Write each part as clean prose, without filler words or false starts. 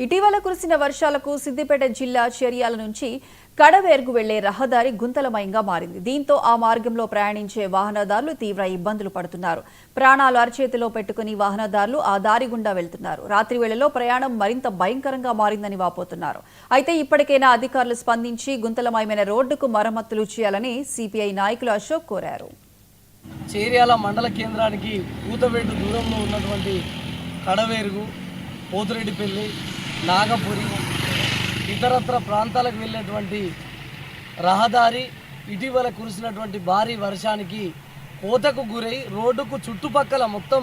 ఇటీవల కురిసిన వర్షాలకు సిద్దిపేట జిల్లా చర్యాల నుంచి కడవేర్గు వెళ్లే రహదారి గుంతలమయంగా మారింది. దీంతో ఆ మార్గంలో ప్రయాణించే వాహనదారులు తీవ్ర ఇబ్బందులు పడుతున్నారు. ప్రాణాలు అరచేతిలో పెట్టుకుని వాహనదారులు ఆ దారి గుండా వెళ్తున్నారు. రాత్రి వేళలో ప్రయాణం మరింత భయంకరంగా మారిందని వాపోతున్నారు. అయితే ఇప్పటికైనా అధికారులు స్పందించి గుంతలమయమైన రోడ్డుకు మరమ్మతులు చేయాలని సిపిఐ నాయకులు అశోక్ కోరారు. చేర్యాల మండల కేంద్రానికి కూతవేటు దూరంలో ఉన్నటువంటి కడవేరుగు, పోతురెడ్డిపల్లి, నాగపురి, ఇతరత్ర ప్రాంతాలకు వెళ్ళేటువంటి రహదారి ఇటీవల కురిసినటువంటి భారీ వర్షానికి కోతకు గురై రోడ్డుకు చుట్టుపక్కల మొత్తం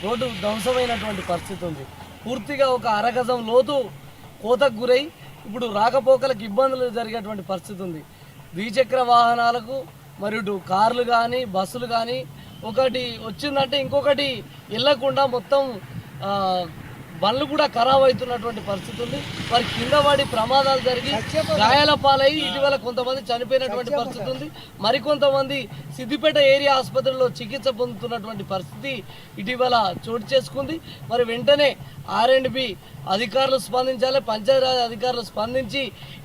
రోడ్డు ధ్వంసమైనటువంటి పరిస్థితి ఉంది. పూర్తిగా ఒక అరగజం లోతు కోతకు గురై ఇప్పుడు రాకపోకలకు ఇబ్బందులు జరిగేటువంటి పరిస్థితి ఉంది. ద్విచక్ర వాహనాలకు మరియు కార్లు కానీ బస్సులు కానీ ఒకటి వచ్చిందంటే ఇంకొకటి వెళ్ళకుండా మొత్తం బండ్లు కూడా ఖరాబ్ అవుతున్నటువంటి పరిస్థితి ఉంది. వారి కింద పడి ప్రమాదాలు జరిగి గాయాల పాలయ్యి ఇటీవల కొంతమంది చనిపోయినటువంటి పరిస్థితి ఉంది. మరికొంతమంది సిద్దిపేట ఏరియా ఆసుపత్రిలో చికిత్స పొందుతున్నటువంటి పరిస్థితి ఇటీవల చోటు చేసుకుంది. మరి వెంటనే R&B అధికారులు స్పందించాలి, పంచాయతీరాజ్ అధికారులు స్పందించి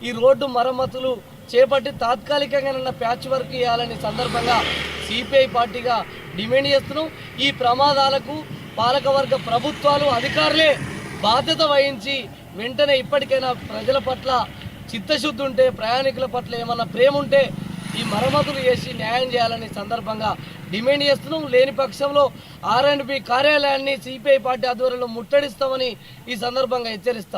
ఈ రోడ్డు మరమ్మతులు చేపట్టి తాత్కాలికంగా ప్యాచ్ వర్క్ చేయాలని సందర్భంగా సిపిఐ పార్టీగా డిమాండ్ చేస్తున్నాం. ఈ ప్రమాదాలకు పాలకవర్గ ప్రభుత్వాలు అధికారులే బాధ్యత వహించి వెంటనే ఇప్పటికైనా ప్రజల పట్ల చిత్తశుద్ధి ఉంటే, ప్రయాణికుల పట్ల ఏమన్నా ప్రేమ ఉంటే ఈ మరమ్మతులు చేసి న్యాయం చేయాలని సందర్భంగా డిమాండ్ చేస్తున్నాం. లేని పక్షంలో R&B కార్యాలయాన్ని సిపిఐ పార్టీ ఆధ్వర్యంలో ముట్టడిస్తామని ఈ సందర్భంగా హెచ్చరిస్తాం.